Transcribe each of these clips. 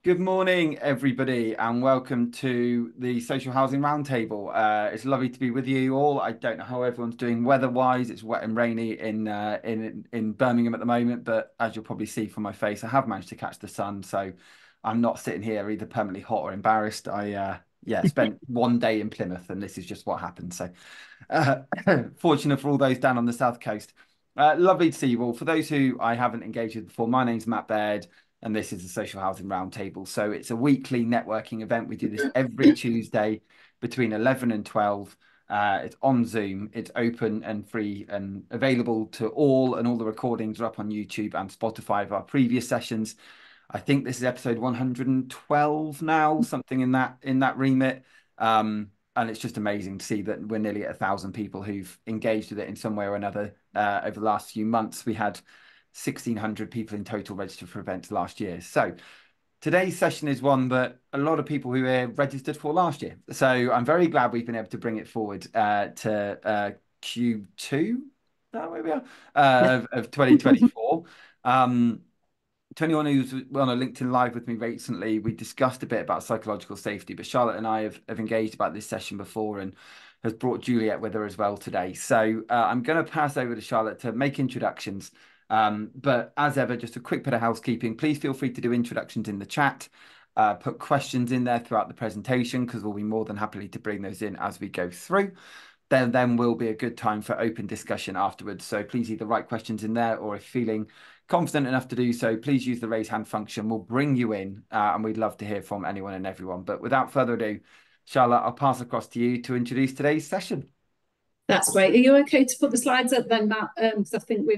Good morning, everybody, and welcome to the Social Housing Roundtable. It's lovely to be with you all. I don't know how everyone's doing weather-wise. It's wet and rainy in Birmingham at the moment, but as you'll probably see from my face, I have managed to catch the sun, so I'm not sitting here either permanently hot or embarrassed. I spent one day in Plymouth, and this is just what happened. So, uh, fortunate for all those down on the south coast. Lovely to see you all. For those who I haven't engaged with before, my name's Matt Baird and this is the Social Housing Roundtable. So it's a weekly networking event. We do this every Tuesday between 11 and 12. It's on Zoom. It's open and free and available to all, and all the recordings are up on YouTube and Spotify of our previous sessions. I think this is episode 112 now, something in that remit. And it's just amazing to see that we're nearly at 1,000 people who've engaged with it in some way or another over the last few months. We had 1,600 people in total registered for events last year. So today's session is one that a lot of people who were registered for last year. So I'm very glad we've been able to bring it forward to Q2, where we are, of 2024. To anyone who's on a LinkedIn Live with me recently, we discussed a bit about psychological safety, but Charlotte and I have engaged about this session before and has brought Juliet with her as well today. So I'm going to pass over to Charlotte to make introductions. But as ever, just a quick bit of housekeeping. Please feel free to do introductions in the chat. Put questions in there throughout the presentation because we'll be more than happy to bring those in as we go through. Then will be a good time for open discussion afterwards. So please either write questions in there or if feeling confident enough to do so, please use the raise hand function. We'll bring you in and we'd love to hear from anyone and everyone. But without further ado, Charlotte, I'll pass across to you to introduce today's session. That's great. Are you okay to put the slides up then, Matt? Because I think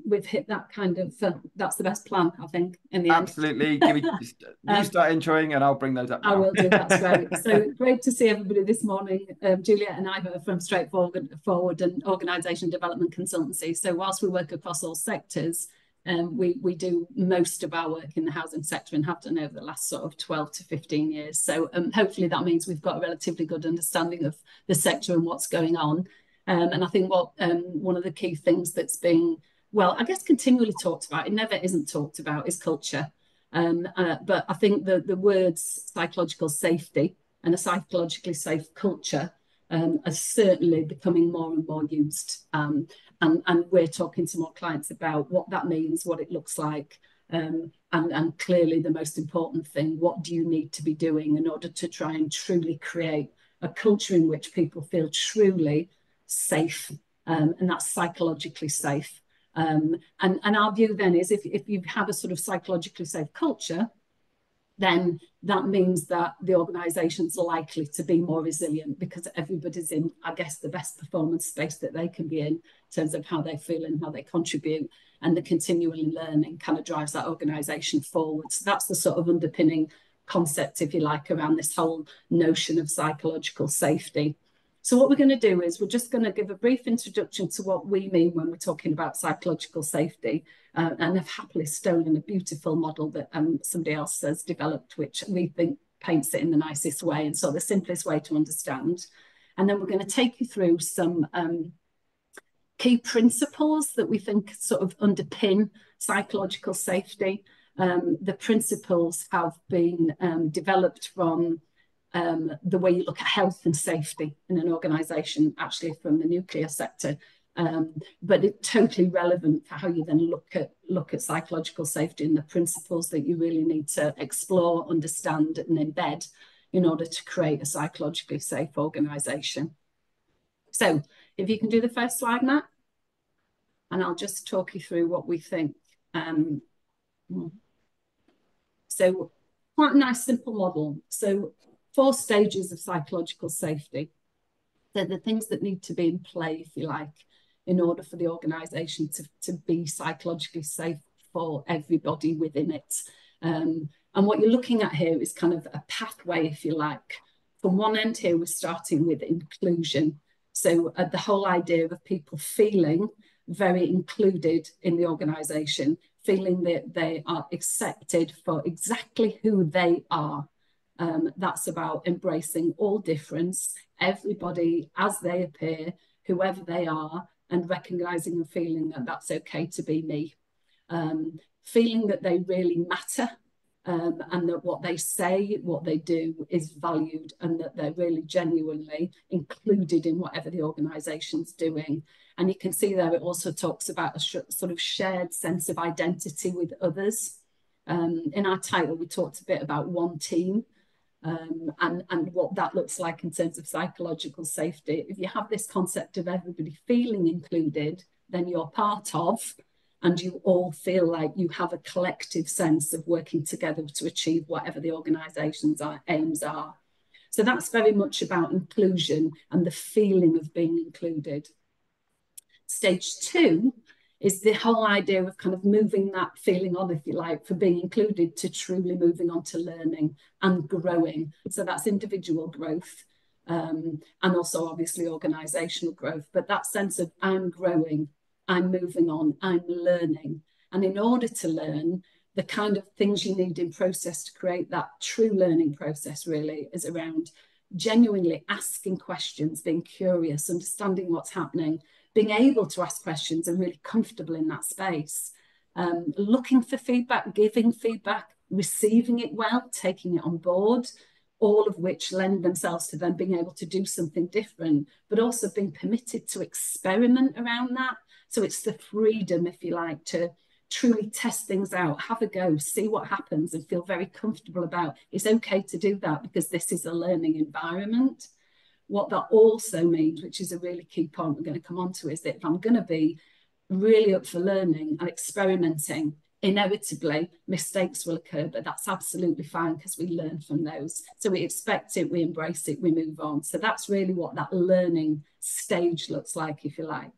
we've hit that kind of that's the best plan, I think, in the end. Absolutely. Give me you Um, start introing and I'll bring those up I now. will do. That's great. So great to see everybody this morning. Juliet and I are from Straightforward and Organisation Development Consultancy. So whilst we work across all sectors, we do most of our work in the housing sector and have done over the last sort of 12 to 15 years. So hopefully that means we've got a relatively good understanding of the sector and what's going on. And I think what one of the key things that's being, well, I guess continually talked about, it never isn't talked about, is culture. But I think the words psychological safety and a psychologically safe culture are certainly becoming more and more used. And we're talking to more clients about what that means, what it looks like. And clearly the most important thing, what do you need to be doing in order to try and truly create a culture in which people feel truly safe, and that's psychologically safe. And our view then is if you have a sort of psychologically safe culture, then that means that the organisation's likely to be more resilient because everybody's in, I guess, the best performance space that they can be in terms of how they feel and how they contribute. And the continually learning kind of drives that organisation forward. So that's the sort of underpinning concept, if you like, around this whole notion of psychological safety. So what we're going to do is we're just going to give a brief introduction to what we mean when we're talking about psychological safety, and have happily stolen a beautiful model that somebody else has developed, which we think paints it in the nicest way and so the simplest way to understand. And then we're going to take you through some key principles that we think sort of underpin psychological safety. The principles have been developed from the way you look at health and safety in an organisation, actually from the nuclear sector, but it's totally relevant for how you then look at psychological safety and the principles that you really need to explore, understand, and embed in order to create a psychologically safe organisation. So, if you can do the first slide, Matt, and I'll just talk you through what we think. So, quite a nice simple model. So 4 stages of psychological safety. They're the things that need to be in play, if you like, in order for the organisation to be psychologically safe for everybody within it. And what you're looking at here is kind of a pathway, if you like. From one end here, we're starting with inclusion. So the whole idea of people feeling very included in the organisation, feeling that they are accepted for exactly who they are. That's about embracing all difference, everybody as they appear, whoever they are, and recognizing and feeling that that's okay to be me. Feeling that they really matter and that what they say, what they do is valued, and that they're really genuinely included in whatever the organisation's doing. And you can see there it also talks about a sort of shared sense of identity with others. In our title, we talked a bit about one team, and what that looks like in terms of psychological safety. If you have this concept of everybody feeling included, then you're part of, and you all feel like you have a collective sense of working together to achieve whatever the organisation's aims are. So that's very much about inclusion and the feeling of being included. Stage 2 is the whole idea of kind of moving that feeling on, if you like, for being included to truly moving on to learning and growing. So that's individual growth, and also obviously organisational growth, but that sense of I'm growing, I'm moving on, I'm learning. And in order to learn, the kind of things you need in process to create that true learning process really is around genuinely asking questions, being curious, understanding what's happening, being able to ask questions and really comfortable in that space, looking for feedback, giving feedback, receiving it well, taking it on board, all of which lend themselves to then being able to do something different, but also being permitted to experiment around that. So it's the freedom, if you like, to truly test things out, have a go, see what happens, and feel very comfortable about it's okay to do that because this is a learning environment. What that also means, which is a really key point we're going to come on to, is that if I'm going to be really up for learning and experimenting, inevitably mistakes will occur, but that's absolutely fine because we learn from those. So we expect it, we embrace it, we move on. So that's really what that learning stage looks like, if you like.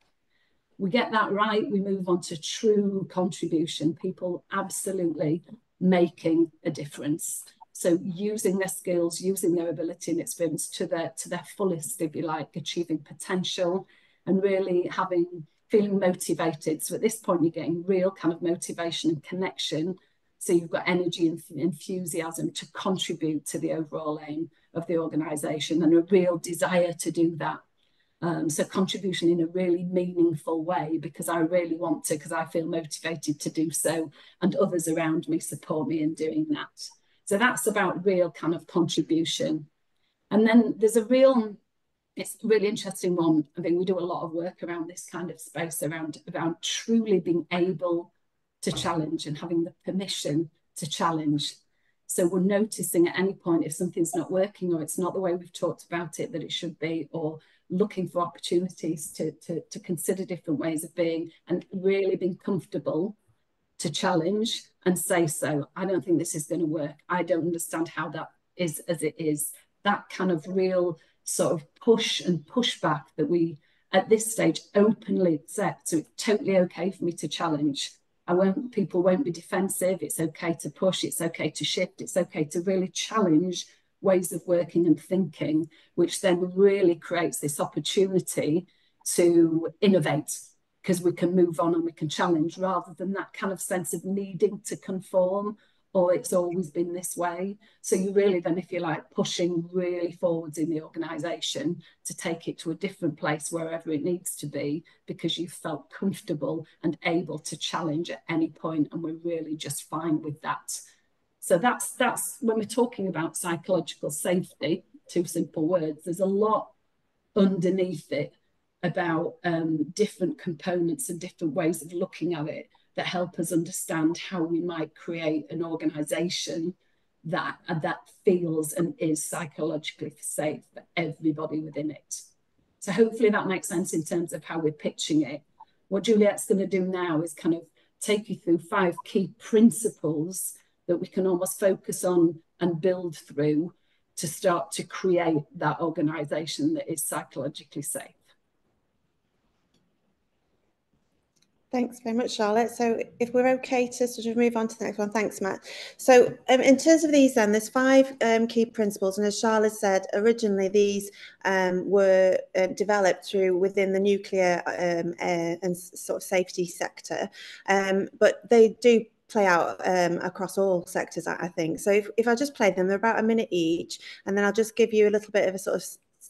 We get that right, we move on to true contribution, people absolutely making a difference. So using their skills, using their ability and experience to their fullest, if you like, achieving potential and really feeling motivated. So at this point, you're getting real kind of motivation and connection. So you've got energy and enthusiasm to contribute to the overall aim of the organisation and a real desire to do that. So contribution in a really meaningful way because I really want to, because I feel motivated to do so, and others around me support me in doing that. So that's about real kind of contribution. And then there's it's a really interesting one. I think we do a lot of work around this kind of space, around truly being able to challenge and having the permission to challenge. So we're noticing at any point if something's not working or it's not the way we've talked about it that it should be, or looking for opportunities to consider different ways of being and really being comfortable to challenge and say, so I don't think this is going to work. I don't understand how that is as it is. That kind of real sort of push and pushback that we at this stage openly accept. So it's totally okay for me to challenge. People won't be defensive. It's okay to push. It's okay to shift. It's okay to really challenge ways of working and thinking, which then really creates this opportunity to innovate because we can move on and we can challenge rather than that kind of sense of needing to conform or it's always been this way. So you really then, if you like, pushing really forwards in the organisation to take it to a different place wherever it needs to be because you felt comfortable and able to challenge at any point, and we're really just fine with that. So that's when we're talking about psychological safety, two simple words, there's a lot underneath it about different components and different ways of looking at it that help us understand how we might create an organisation that feels and is psychologically safe for everybody within it. So hopefully that makes sense in terms of how we're pitching it. What Juliet's going to do now is kind of take you through 5 key principles that we can almost focus on and build through to start to create that organisation that is psychologically safe. Thanks very much, Charlotte. So if we're okay to sort of move on to the next one. Thanks, Matt. So in terms of these then, there's 5 key principles. And as Charlotte said, originally these were developed within the nuclear and sort of safety sector. But they do play out across all sectors, I think. So if I just play them, they're about a minute each, and then I'll just give you a little bit of a sort of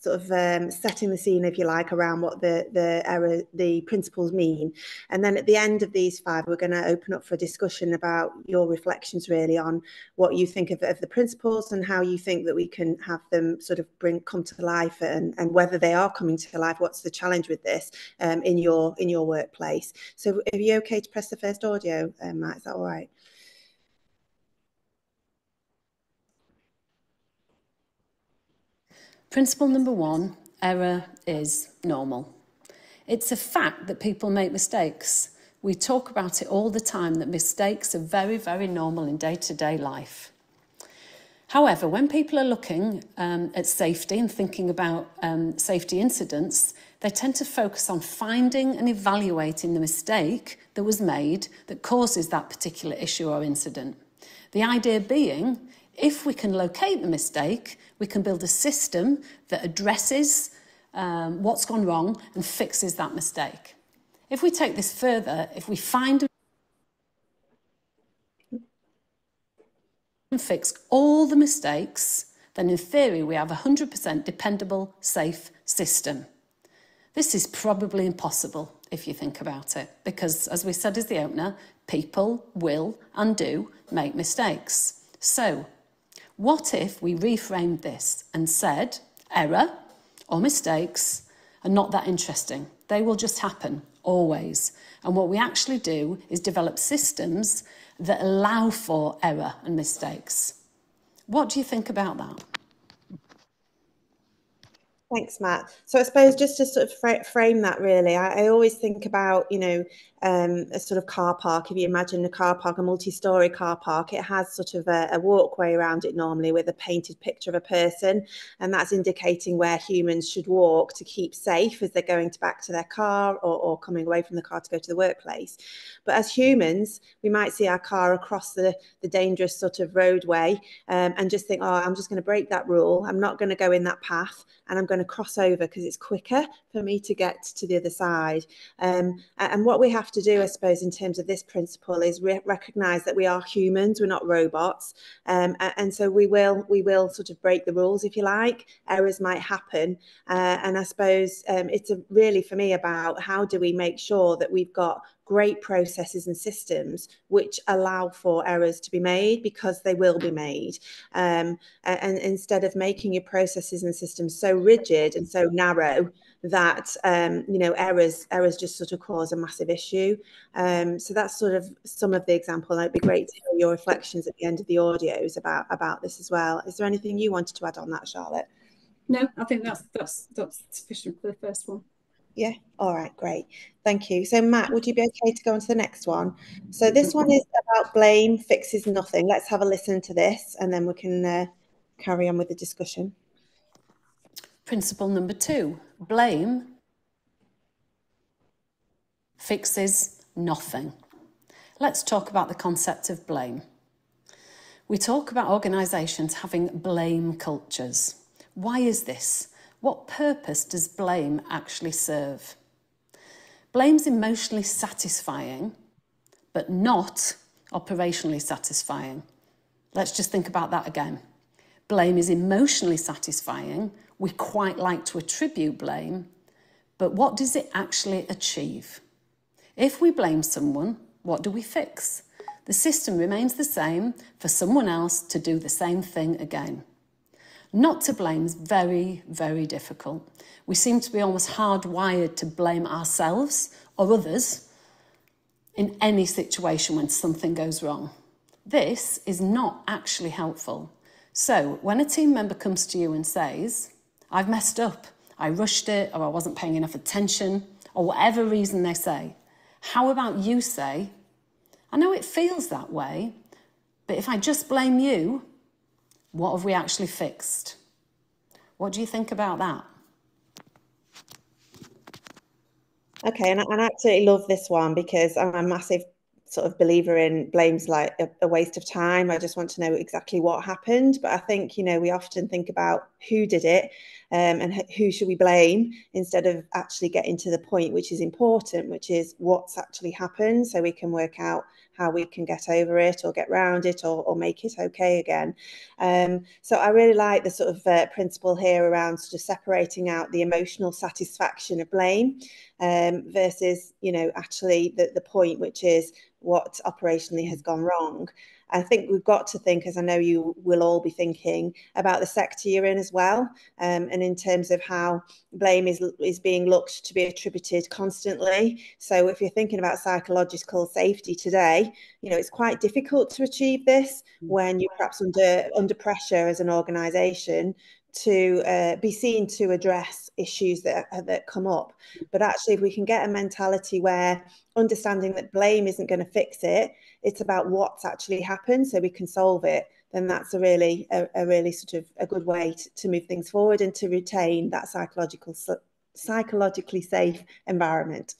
sort of setting the scene, if you like, around what the principles mean. And then at the end of these 5, we're going to open up for a discussion about your reflections really on what you think of the principles and how you think that we can have them sort of come to life, and whether they are coming to life. What's the challenge with this in your workplace? So are you okay to press the first audio, Matt? Is that all right? Principle number 1, error is normal. It's a fact that people make mistakes. We talk about it all the time, that mistakes are very, very normal in day-to-day life. However, when people are looking at safety and thinking about safety incidents, they tend to focus on finding and evaluating the mistake that was made that causes that particular issue or incident. The idea being, if we can locate the mistake, we can build a system that addresses what's gone wrong and fixes that mistake. If we take this further, if we find and fix all the mistakes, then in theory we have a 100% dependable, safe system. This is probably impossible if you think about it, because as we said as the opener, people will and do make mistakes. So, what if we reframed this and said, error or mistakes are not that interesting. They will just happen, always. And what we actually do is develop systems that allow for error and mistakes. What do you think about that? Thanks, Matt. So I suppose just to sort of frame that really, I always think about, a sort of car park. If you imagine a car park, a multi-storey car park, it has sort of a walkway around it normally with a painted picture of a person, and that's indicating where humans should walk to keep safe as they're going back to their car or coming away from the car to go to the workplace. But as humans, we might see our car across the dangerous sort of roadway and just think, oh, I'm just going to break that rule. I'm not going to go in that path, and I'm going to cross over because it's quicker for me to get to the other side. And what we have to do, I suppose, in terms of this principle is recognise that we are humans, we're not robots, and so we will sort of break the rules, if you like. Errors might happen, and I suppose it's really for me about how do we make sure that we've got great processes and systems which allow for errors to be made, because they will be made, and instead of making your processes and systems so rigid and so narrow that errors just sort of cause a massive issue. So that's sort of some of the example. It'd be great to hear your reflections at the end of the audios about this as well. Is there anything you wanted to add on that, Charlotte? No, I think that's sufficient for the first one. Yeah, all right, great. Thank you. So Matt, would you be okay to go on to the next one? So this one is about blame fixes nothing. Let's have a listen to this and then we can carry on with the discussion. Principle number 2, blame fixes nothing. Let's talk about the concept of blame. We talk about organisations having blame cultures. Why is this? What purpose does blame actually serve? Blame's emotionally satisfying, but not operationally satisfying. Let's just think about that again. Blame is emotionally satisfying. We quite like to attribute blame, but what does it actually achieve? If we blame someone, what do we fix? The system remains the same for someone else to do the same thing again. Not to blame is very, very difficult. We seem to be almost hardwired to blame ourselves or others in any situation when something goes wrong. This is not actually helpful. So when a team member comes to you and says, I've messed up, I rushed it, or I wasn't paying enough attention, or whatever reason they say, how about you say, I know it feels that way, but if I just blame you, what have we actually fixed? What do you think about that? Okay, and I absolutely love this one because I'm a massive sort of believer in blame's like a waste of time. I just want to know exactly what happened. But I think, we often think about who did it and who should we blame instead of actually getting to the point which is important, which is what's actually happened, so we can work out how we can get over it or get round it or make it okay again. So I really like the sort of principle here around sort of separating out the emotional satisfaction of blame versus, you know, actually the point, which is what operationally has gone wrong. I think we've got to think, as I know you will all be thinking, about the sector you're in as well, and in terms of how blame is being looked to be attributed constantly. So if you're thinking about psychological safety today, you know, it's quite difficult to achieve this when you're perhaps under pressure as an organisation to be seen to address issues that come up. But actually, if we can get a mentality where understanding that blame isn't going to fix it, it's about what's actually happened so we can solve it, then that's a really sort of a good way to move things forward and to retain that psychologically safe environment.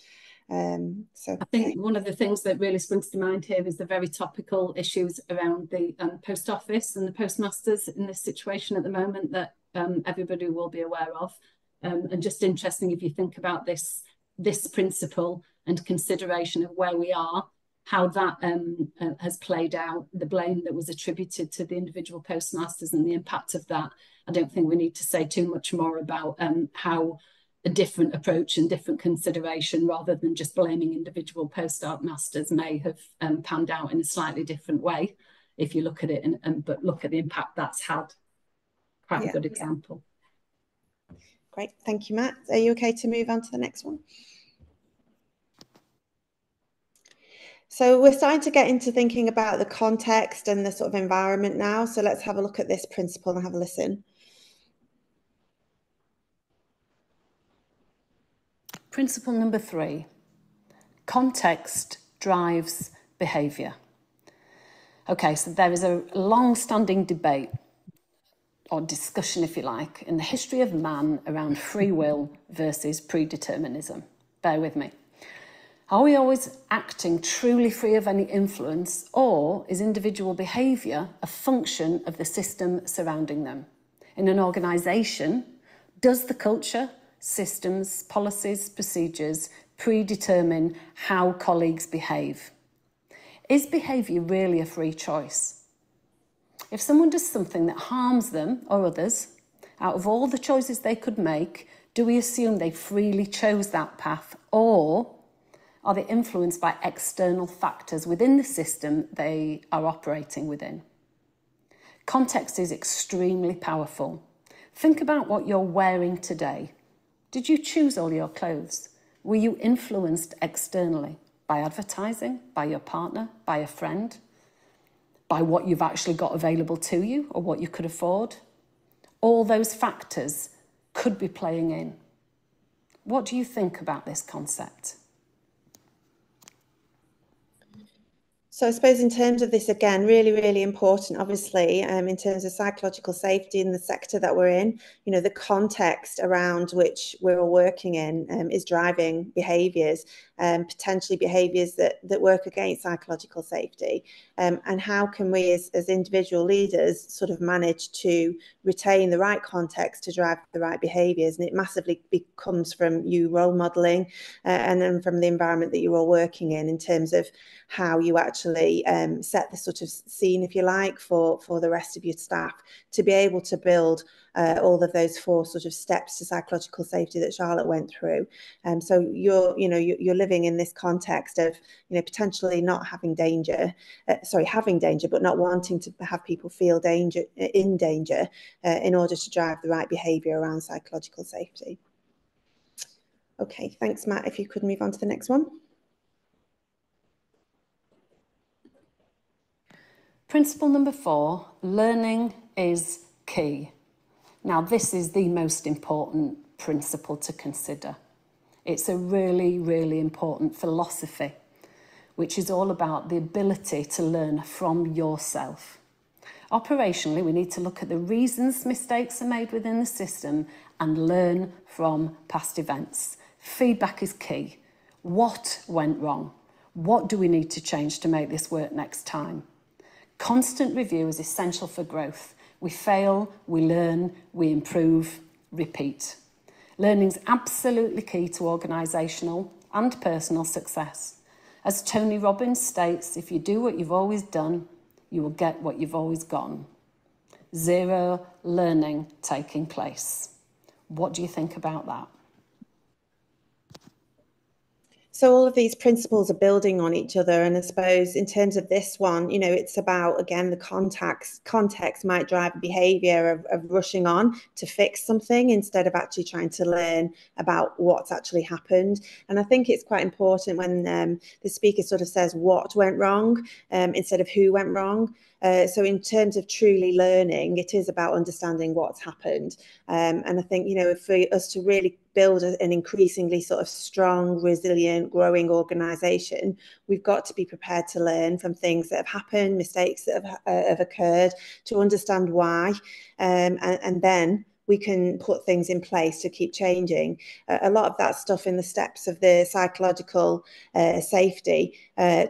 So I think one of the things that really springs to mind here is the very topical issues around the post office and the postmasters in this situation at the moment that everybody will be aware of. And just interesting if you think about this principle and consideration of where we are, how that has played out, the blame that was attributed to the individual postmasters and the impact of that. I don't think we need to say too much more about how a different approach and different consideration rather than just blaming individual postmasters may have panned out in a slightly different way if you look at it but look at the impact that's had. Quite a good example. Great, thank you, Matt. Are you okay to move on to the next one? So we're starting to get into thinking about the context and the sort of environment now. So let's have a look at this principle and have a listen. Principle number 3, context drives behaviour. Okay, so there is a long-standing debate or discussion, if you like, in the history of man around free will versus predeterminism. Bear with me. Are we always acting truly free of any influence, or is individual behaviour a function of the system surrounding them? In an organisation, does the culture, systems, policies, procedures predetermine how colleagues behave? Is behaviour really a free choice? If someone does something that harms them or others, out of all the choices they could make, do we assume they freely chose that path, or are they influenced by external factors within the system they are operating within? Context is extremely powerful. Think about what you're wearing today. Did you choose all your clothes? Were you influenced externally by advertising, by your partner, by a friend, by what you've actually got available to you or what you could afford? All those factors could be playing in. What do you think about this concept? So I suppose in terms of this, again, really, really important, obviously, in terms of psychological safety in the sector that we're in, you know, the context around which we're all working in is driving behaviours, potentially behaviours that work against psychological safety. And how can we as individual leaders sort of manage to retain the right context to drive the right behaviours? And it massively comes from you role modelling and then from the environment that you're all working in terms of how you actually set the sort of scene, if you like, for the rest of your staff to be able to build all of those 4 sort of steps to psychological safety that Charlotte went through. So you're living in this context of, you know, potentially not having danger, having danger, but not wanting to have people feel in danger in order to drive the right behaviour around psychological safety. Okay, thanks, Matt. If you could move on to the next one. Principle number 4, learning is key. Now, this is the most important principle to consider. It's a really, really important philosophy, which is all about the ability to learn from yourself. Operationally, we need to look at the reasons mistakes are made within the system and learn from past events. Feedback is key. What went wrong? What do we need to change to make this work next time? Constant review is essential for growth. We fail, we learn, we improve, repeat. Learning is absolutely key to organisational and personal success. As Tony Robbins states, if you do what you've always done, you will get what you've always gotten. Zero learning taking place. What do you think about that? So all of these principles are building on each other. And I suppose in terms of this one, you know, it's about, again, the context might drive a behavior of rushing on to fix something instead of actually trying to learn about what's actually happened. And I think it's quite important when the speaker sort of says what went wrong instead of who went wrong. So in terms of truly learning, it is about understanding what's happened. And I think, you know, for us to really build an increasingly sort of strong, resilient, growing organisation, we've got to be prepared to learn from things that have happened, mistakes that have occurred, to understand why, and then we can put things in place to keep changing. A lot of that stuff in the steps of the psychological safety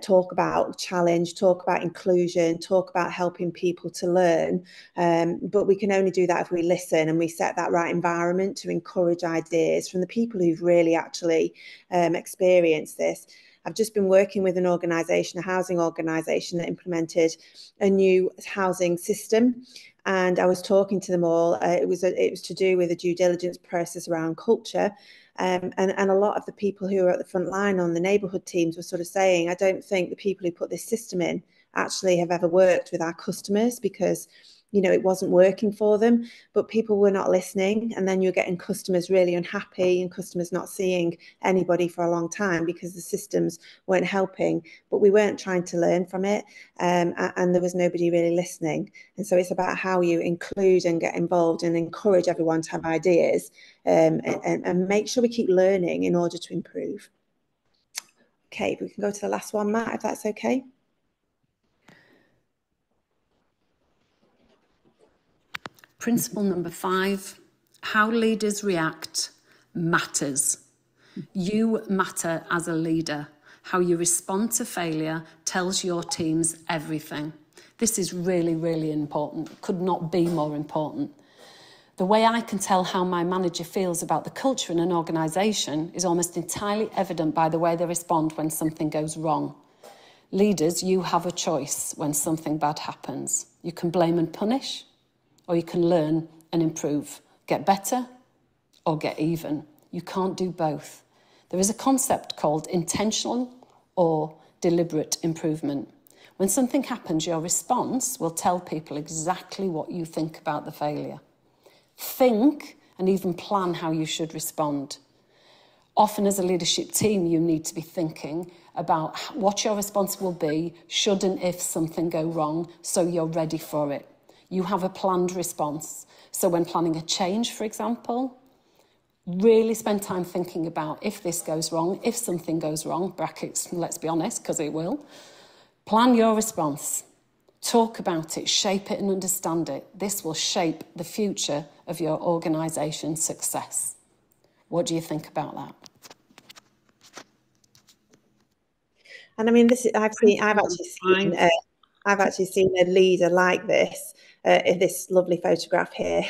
talk about challenge, talk about inclusion, talk about helping people to learn. But we can only do that if we listen and we set that right environment to encourage ideas from the people who've really actually experienced this. I've just been working with an organisation, a housing organisation that implemented a new housing system. And I was talking to them all. It was to do with a due diligence process around culture. And a lot of the people who were at the front line on the neighbourhood teams were sort of saying, I don't think the people who put this system in actually have ever worked with our customers because, you know, it wasn't working for them, but people were not listening. And then you're getting customers really unhappy and customers not seeing anybody for a long time because the systems weren't helping, but we weren't trying to learn from it. And there was nobody really listening. And so it's about how you include and get involved and encourage everyone to have ideas and make sure we keep learning in order to improve. Okay, we can go to the last one, Matt, if that's okay. Principle number 5, how leaders react matters. You matter as a leader. How you respond to failure tells your teams everything. This is really, really important. Could not be more important. The way I can tell how my manager feels about the culture in an organisation is almost entirely evident by the way they respond when something goes wrong. Leaders, you have a choice when something bad happens. You can blame and punish, or you can learn and improve, get better or get even. You can't do both. There is a concept called intentional or deliberate improvement. When something happens, your response will tell people exactly what you think about the failure. Think and even plan how you should respond. Often as a leadership team, you need to be thinking about what your response will be should and if something go wrong, so you're ready for it. You have a planned response. So when planning a change, for example, really spend time thinking about if this goes wrong, if something goes wrong, brackets, let's be honest, because it will. Plan your response. Talk about it, shape it and understand it. This will shape the future of your organisation's success. What do you think about that? And I mean, I've actually seen a leader like this in this lovely photograph here,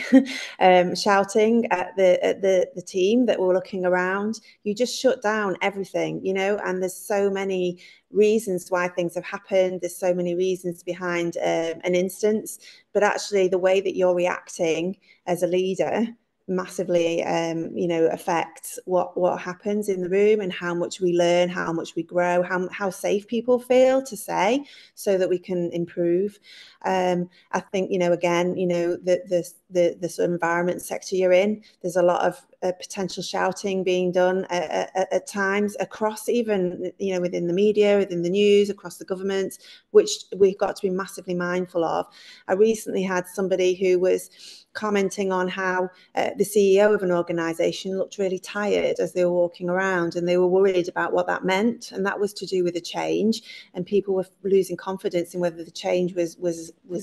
shouting at the team that were looking around. You just shut down everything, you know. And there's so many reasons why things have happened. There's so many reasons behind an instance, but actually the way that you're reacting as a leader massively affects what happens in the room and how much we learn, how much we grow, how safe people feel to say, so that we can improve. I think, again, the sort of environment sector you're in, there's a lot of potential shouting being done at times across, even within the media, within the news, across the government, which we've got to be massively mindful of. I recently had somebody who was commenting on how the CEO of an organisation looked really tired as they were walking around, and they were worried about what that meant, and that was to do with a change, and people were losing confidence in whether the change was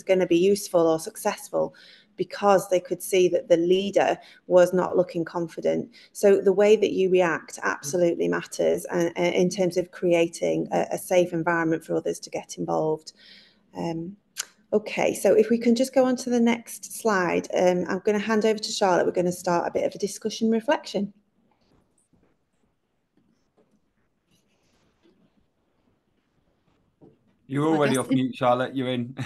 going to be useful or successful, because they could see that the leader was not looking confident. So the way that you react absolutely matters in terms of creating a safe environment for others to get involved. Okay, so if we can just go on to the next slide, I'm going to hand over to Charlotte. We're going to start a bit of a discussion reflection. You're I already guess off mute, Charlotte. You're in.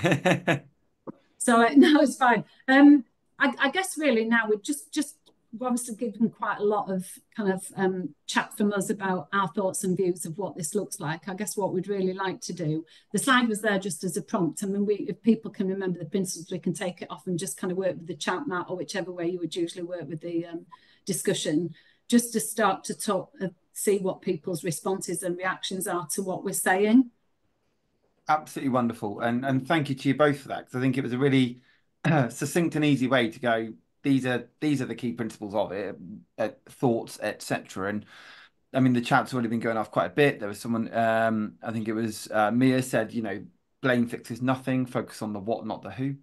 so. No, it's fine. I guess really now we've obviously given quite a lot of kind of chat from us about our thoughts and views of what this looks like. I guess what we'd really like to do, the slide was there just as a prompt. I mean, if people can remember the principles, we can take it off and just kind of work with the chat mat or whichever way you would usually work with the discussion, just to start to talk, see what people's responses and reactions are to what we're saying. Absolutely wonderful. And thank you to you both for that, because I think it was a really succinct and easy way to go. These are the key principles of it, thoughts, etc. And I mean, the chat's already been going off quite a bit. There was someone, I think it was Mia said, blame fixes nothing. Focus on the what, not the who.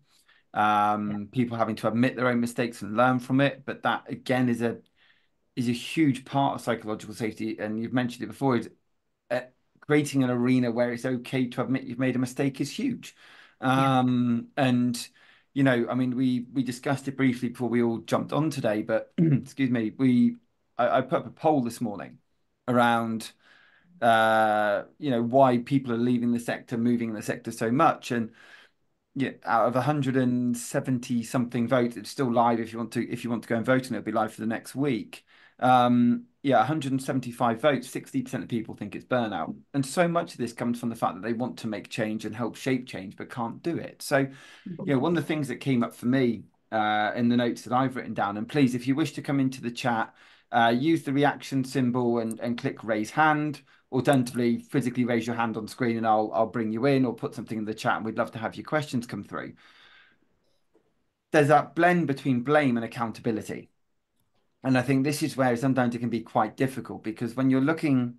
People having to admit their own mistakes and learn from it. But that again is a huge part of psychological safety. And you've mentioned it before. Is creating an arena where it's okay to admit you've made a mistake is huge. And I mean, we discussed it briefly before we all jumped on today, but excuse me, I put up a poll this morning around why people are leaving the sector, moving in the sector so much. And yeah, out of 170 something votes, it's still live if you want to go and vote, and it'll be live for the next week. 175 votes, 60% of people think it's burnout. And so much of this comes from the fact that they want to make change and help shape change, but can't do it. So, one of the things that came up for me in the notes that I've written down, and please, if you wish to come into the chat, use the reaction symbol and click raise hand. Alternatively, physically raise your hand on screen and I'll bring you in, or put something in the chat, and we'd love to have your questions come through. There's that blend between blame and accountability. And I think this is where sometimes it can be quite difficult, because when you're looking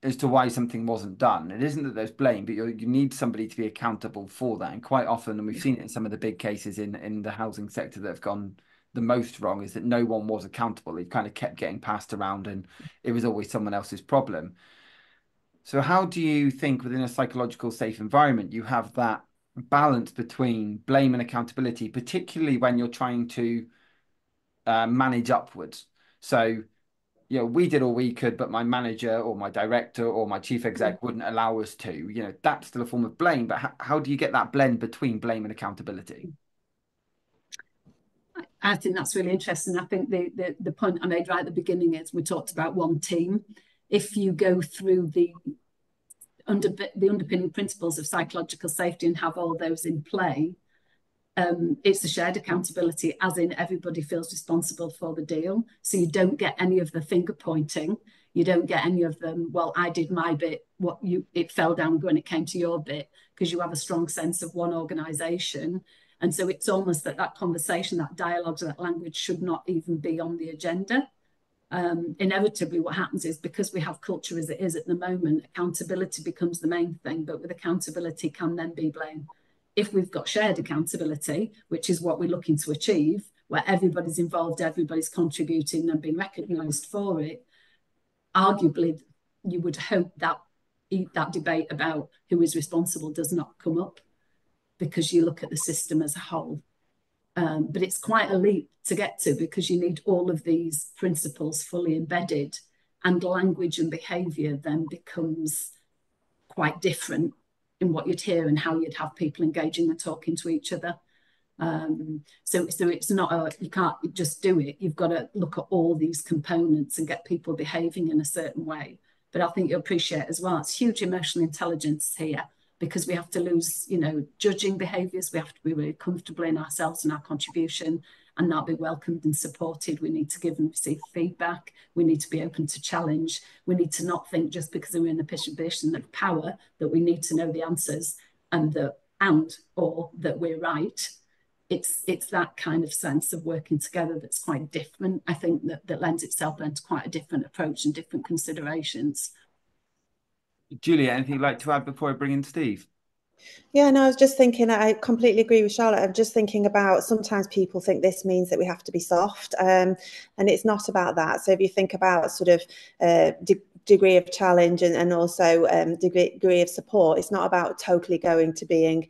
as to why something wasn't done, it isn't that there's blame, but you need somebody to be accountable for that. And quite often, and we've seen it in some of the big cases in the housing sector that have gone the most wrong, is that no one was accountable. It kind of kept getting passed around and it was always someone else's problem. So how do you think within a psychological safe environment you have that balance between blame and accountability, particularly when you're trying to manage upwards? So, we did all we could, but my manager or my director or my chief exec wouldn't allow us to. That's still a form of blame. But how do you get that blend between blame and accountability? I think that's really interesting. I think the point I made right at the beginning is we talked about one team. If you go through the underpinning principles of psychological safety and have all those in play, it's a shared accountability, as in everybody feels responsible for the deal. So you don't get any of the finger pointing. You don't get any of them, well, I did my bit, it fell down when it came to your bit, because you have a strong sense of one organisation. And so it's almost that conversation, that dialogue, that language should not even be on the agenda. Inevitably, what happens is, because we have culture as it is at the moment, accountability becomes the main thing, but with accountability can then be blame. If we've got shared accountability, which is what we're looking to achieve, where everybody's involved, everybody's contributing and being recognised for it, arguably you would hope that that debate about who is responsible does not come up, because you look at the system as a whole. But it's quite a leap to get to, because you need all of these principles fully embedded, and language and behaviour then becomes quite different in what you'd hear and how you'd have people engaging and talking to each other. So it's not you can't just do it. You've got to look at all these components and get people behaving in a certain way. But I think you'll appreciate as well, it's huge emotional intelligence here, because we have to lose, judging behaviours. We have to be really comfortable in ourselves and our contribution, and not be welcomed and supported. We need to give and receive feedback. We need to be open to challenge. We need to not think just because we're in a position of power that we need to know the answers or that we're right. It's that kind of sense of working together that's quite different. I think that lends itself then to quite a different approach and different considerations. Juliet, anything you'd like to add before I bring in Steve? Yeah, no, I was just thinking, I completely agree with Charlotte. I'm just thinking about sometimes people think this means that we have to be soft, and it's not about that. So if you think about sort of degree of challenge and also degree of support, it's not about totally going to being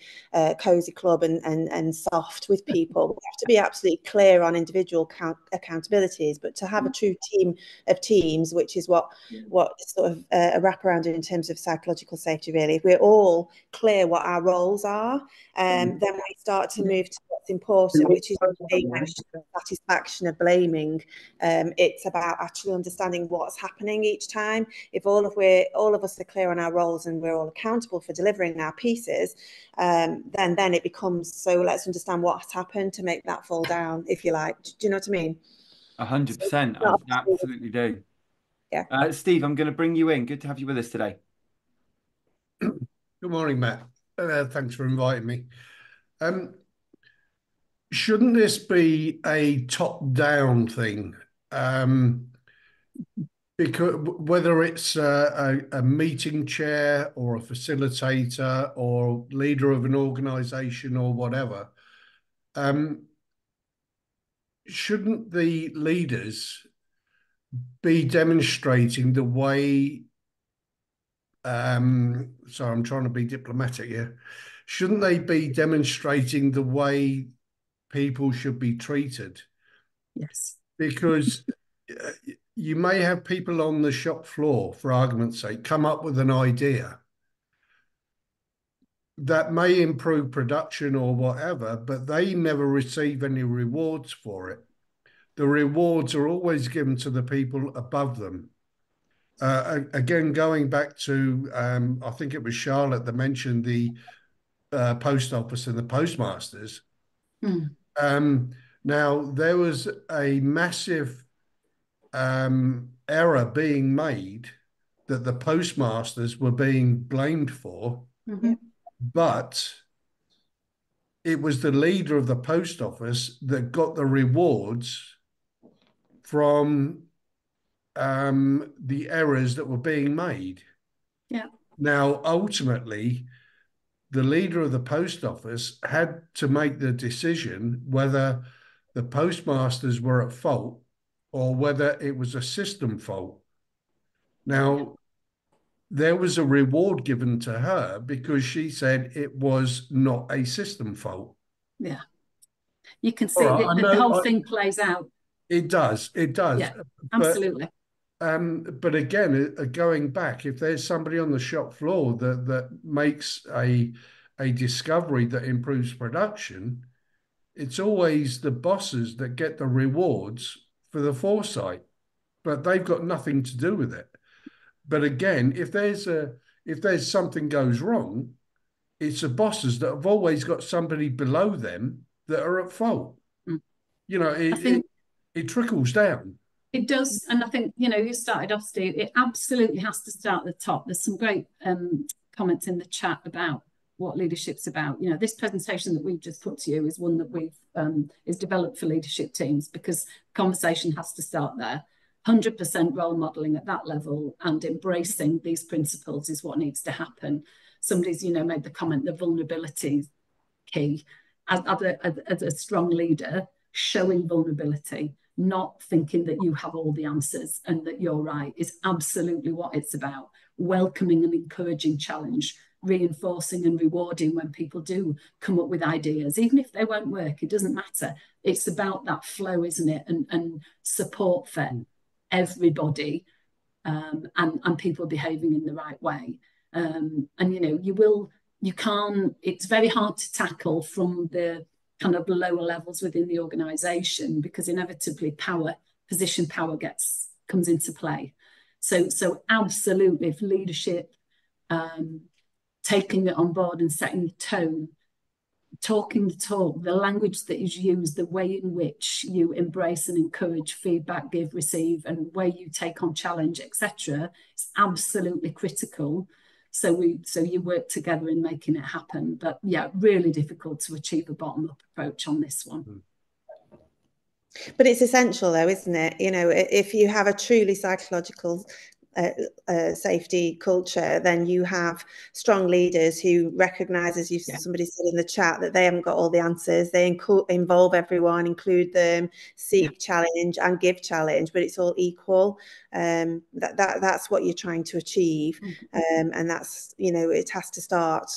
cozy club and soft with people. We have to be absolutely clear on individual accountabilities, but to have a true team of teams, which is what sort of a wraparound in terms of psychological safety, really. If we're all clear what our roles are, then we start to move to what's important, which is the satisfaction of blaming. It's about actually understanding what's happening each time. If all of us are clear on our roles and we're all accountable for delivering our pieces, then it becomes, so let's understand what's happened to make that fall down, if you like. Do you know what I mean? 100%. I absolutely do. Yeah. Steve, I'm going to bring you in. Good to have you with us today. Good morning, Matt. Thanks for inviting me. Shouldn't this be a top-down thing? Because whether it's a meeting chair or a facilitator or leader of an organization or whatever, shouldn't the leaders be demonstrating the way, sorry, I'm trying to be diplomatic here. Shouldn't they be demonstrating the way people should be treated? Yes. Because you may have people on the shop floor, for argument's sake, come up with an idea that may improve production or whatever, but they never receive any rewards for it. The rewards are always given to the people above them. Again, going back to, I think it was Charlotte that mentioned the post office and the postmasters. Now, there was a massive error being made that the postmasters were being blamed for, but it was the leader of the post office that got the rewards from the errors that were being made. Yeah. Now, ultimately, the leader of the post office had to make the decision whether the postmasters were at fault or whether it was a system fault. Now, there was a reward given to her because she said it was not a system fault. Yeah. You can see the whole thing plays out. It does. Yeah, absolutely. But again, going back, if there's somebody on the shop floor that makes a discovery that improves production, it's always the bosses that get the rewards for the foresight, but they've got nothing to do with it. But again, if there's something goes wrong, it's the bosses that have always got somebody below them that are at fault. You know, it trickles down. It does. And I think, you started off, Steve, it absolutely has to start at the top. There's some great comments in the chat about what leadership's about. This presentation that we've just put to you is one that we've is developed for leadership teams, because conversation has to start there. 100% role modeling at that level and embracing these principles is what needs to happen. Somebody's, made the comment, the vulnerability is key. As a strong leader, showing vulnerability, not thinking that you have all the answers and that you're right, is absolutely what it's about. Welcoming and encouraging challenge, reinforcing and rewarding when people do come up with ideas, even if they won't work, it doesn't matter. It's about that flow, isn't it? And support for everybody, and people behaving in the right way. And you can't, it's very hard to tackle from the kind of lower levels within the organization, because inevitably position power comes into play. So absolutely, if leadership, taking it on board and setting the tone, talking the talk, the language that is used, the way in which you embrace and encourage feedback, give, receive, and where you take on challenge, etc., is absolutely critical. So you work together in making it happen. But yeah, really difficult to achieve a bottom-up approach on this one. But it's essential, though, isn't it? If you have a truly psychological safety culture, then you have strong leaders who recognise, as somebody said in the chat, that they haven't got all the answers. They involve everyone, include them, seek challenge and give challenge, but it's all equal. That's what you're trying to achieve, and that's, it has to start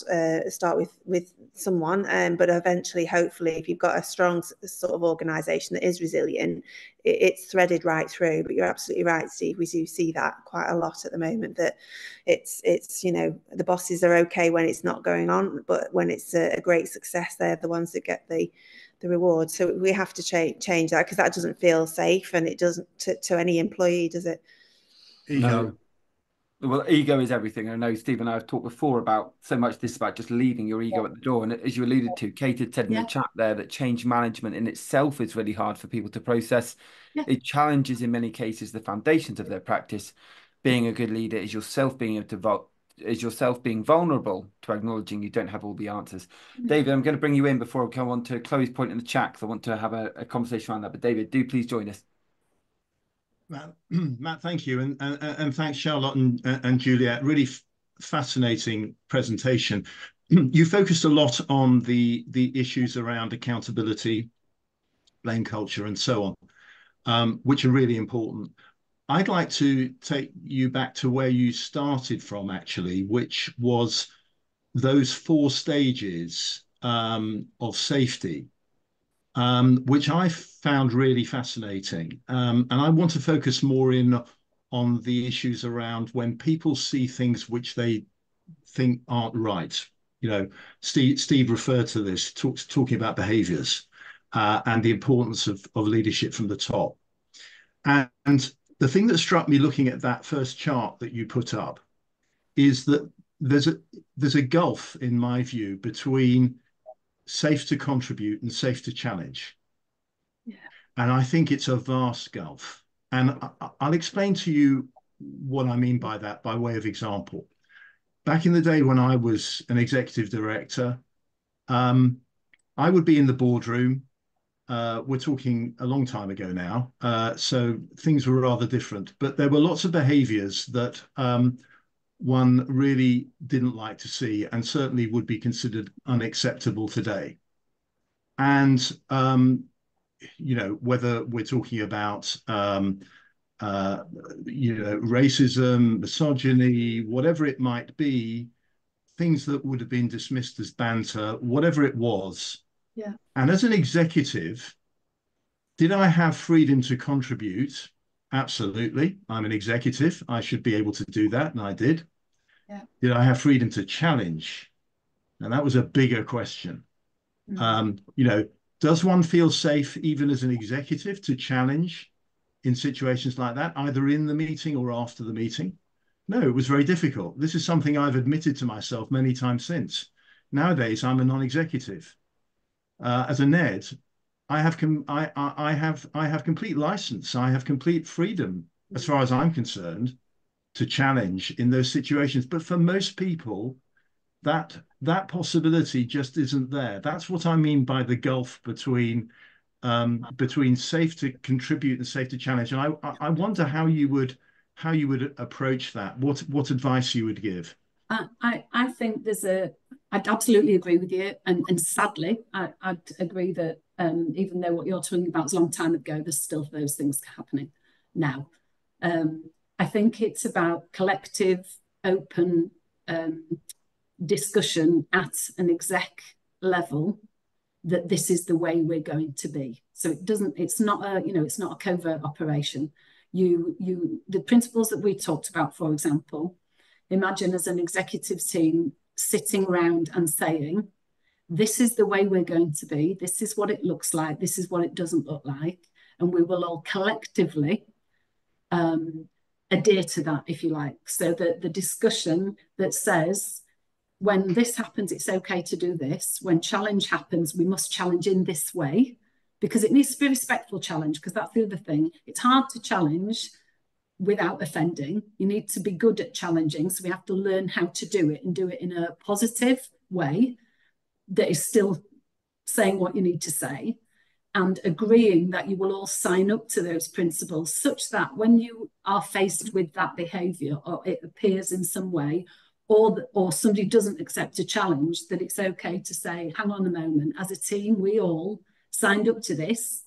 with someone, but eventually, hopefully, if you've got a strong sort of organisation that is resilient, it's threaded right through. But you're absolutely right, Steve. We do see that quite a lot at the moment, that it's the bosses are okay when it's not going on, but when it's a great success, they're the ones that get the reward. So we have to change that, because that doesn't feel safe, and it doesn't to any employee, does it? Ego. No. Well, ego is everything. I know Steve and I have talked before about so much this about just leaving your ego at the door. And as you alluded to, Kate had said in the chat there that change management in itself is really hard for people to process. It challenges in many cases the foundations of their practice. Being a good leader is yourself being able to being vulnerable to acknowledging you don't have all the answers. David, I'm going to bring you in before I come on to Chloe's point in the chat, because I want to have a conversation around that. But David, do please join us. Matt, thank you, and thanks Charlotte and Juliet. Really fascinating presentation. You focused a lot on the issues around accountability, blame culture, and so on, which are really important. I'd like to take you back to where you started from, actually, which was those 4 stages of safety. Which I found really fascinating. And I want to focus more on the issues around when people see things which they think aren't right. Steve referred to this, talking about behaviors and the importance of leadership from the top. And the thing that struck me looking at that first chart that you put up is that there's a gulf, in my view, between safe to contribute and safe to challenge. And I think it's a vast gulf. And I'll explain to you what I mean by that by way of example. Back in the day when I was an executive director, I would be in the boardroom. We're talking a long time ago now, so things were rather different. But there were lots of behaviors that one really didn't like to see, and certainly would be considered unacceptable today. And whether we're talking about racism, misogyny, whatever it might be, things that would have been dismissed as banter, whatever it was. And as an executive, did I have freedom to contribute? Absolutely. I'm an executive. I should be able to do that, and I did. Did I have freedom to challenge? And that was a bigger question. Does one feel safe, even as an executive, to challenge in situations like that, either in the meeting or after the meeting? No, it was very difficult. This is something I've admitted to myself many times since. Nowadays, I'm a non-executive. As a NED, I have complete license. I have complete freedom, as far as I'm concerned, to challenge in those situations. But for most people, that possibility just isn't there. That's what I mean by the gulf between safe to contribute and safe to challenge. And I wonder how you would approach that. What advice you would give? I think I'd absolutely agree with you, and sadly, I'd agree that even though what you're talking about was a long time ago, there's still those things happening now. I think it's about collective, open discussion at an exec level that this is the way we're going to be. So it's not a covert operation. The principles that we talked about, for example, imagine as an executive team sitting around and saying, this is the way we're going to be, this is what it looks like, this is what it doesn't look like, and we will all collectively adhere to that, if you like. So that the discussion that says, when this happens, it's okay to do this. When challenge happens, we must challenge in this way, because it needs to be a respectful challenge, because that's the other thing. It's hard to challenge without offending. You need to be good at challenging. So we have to learn how to do it, and do it in a positive way that is still saying what you need to say. and agreeing that you will all sign up to those principles, such that when you are faced with that behaviour, or it appears in some way, or somebody doesn't accept a challenge, that it's okay to say, hang on a moment, as a team, we all signed up to this,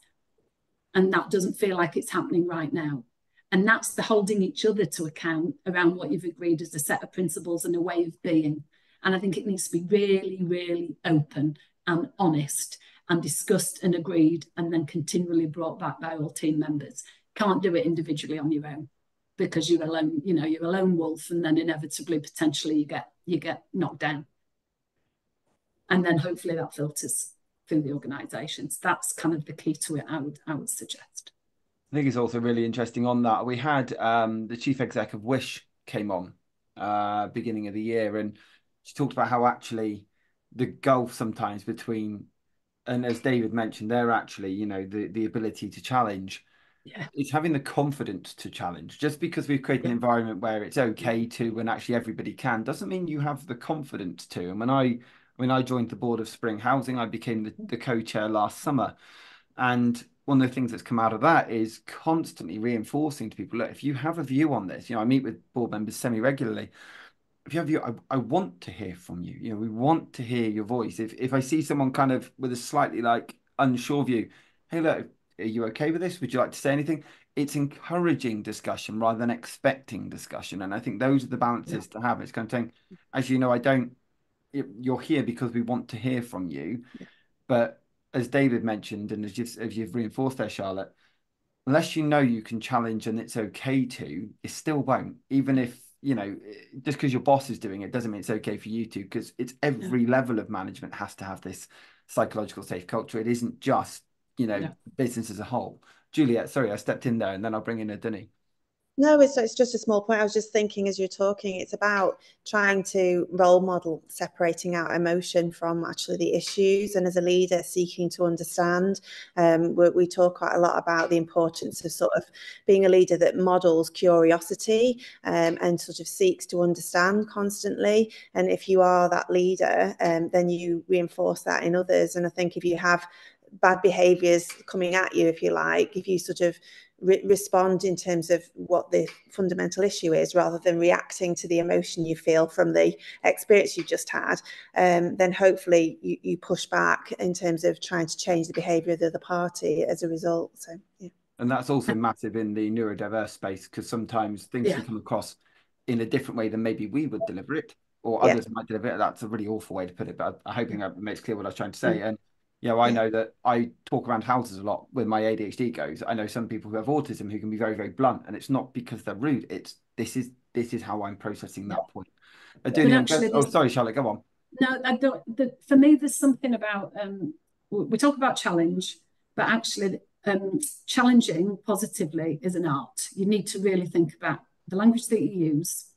and that doesn't feel like it's happening right now. And that's the holding each other to account around what you've agreed as a set of principles and a way of being. And I think it needs to be really, really open and honest and discussed and agreed, and then continually brought back by all team members. Can't do it individually on your own, because you're alone, you're a lone wolf, and then inevitably, potentially, you get knocked down. And then hopefully that filters through the organisations. That's kind of the key to it, I would suggest. I think it's also really interesting on that. We had the chief exec of Wish came on beginning of the year, and she talked about how actually the gulf sometimes between, and as David mentioned, they're actually, the ability to challenge. Yeah. It's having the confidence to challenge. Just because we've created an environment where it's okay to, and actually everybody can, doesn't mean you have the confidence to. And when I joined the board of Spring Housing, I became the co-chair last summer. And one of the things that's come out of that is constantly reinforcing to people, look, if you have a view on this, I meet with board members semi-regularly. If you have a view, I want to hear from you. We want to hear your voice. If I see someone kind of with a slightly like unsure view, hey, look, are you okay with this? Would you like to say anything? It's encouraging discussion rather than expecting discussion. And I think those are the balances to have. It's kind of saying, as you know, you're here because we want to hear from you. Yeah. But as David mentioned, and as you've reinforced there, Charlotte, unless you can challenge and it's okay to, it still won't. Even if, just because your boss is doing it doesn't mean it's okay for you to, because it's every level of management has to have this psychological safe culture. It isn't just, business as a whole. Juliet, sorry, I stepped in there, and then I'll bring in a Dunny. No, it's just a small point. I was just thinking as you're talking, it's about trying to role model separating out emotion from actually the issues, and as a leader seeking to understand. We talk quite a lot about the importance of sort of being a leader that models curiosity and sort of seeks to understand constantly. And if you are that leader, then you reinforce that in others. And I think if you have bad behaviours coming at you, if you like, if you sort of respond in terms of what the fundamental issue is, rather than reacting to the emotion you feel from the experience you just had, then hopefully you push back in terms of trying to change the behaviour of the other party as a result. So, yeah. And that's also massive in the neurodiverse space, because sometimes things can come across in a different way than maybe we would deliver it, or others might deliver it. That's a really awful way to put it, but I'm hoping that makes clear what I was trying to say. And I know that I talk around houses a lot with my ADHD goes. I know some people who have autism who can be very, very blunt, and it's not because they're rude. It's this is how I'm processing that point. Sorry, Charlotte, go on. No, for me, there's something about we talk about challenge, but actually challenging positively is an art. You need to really think about the language that you use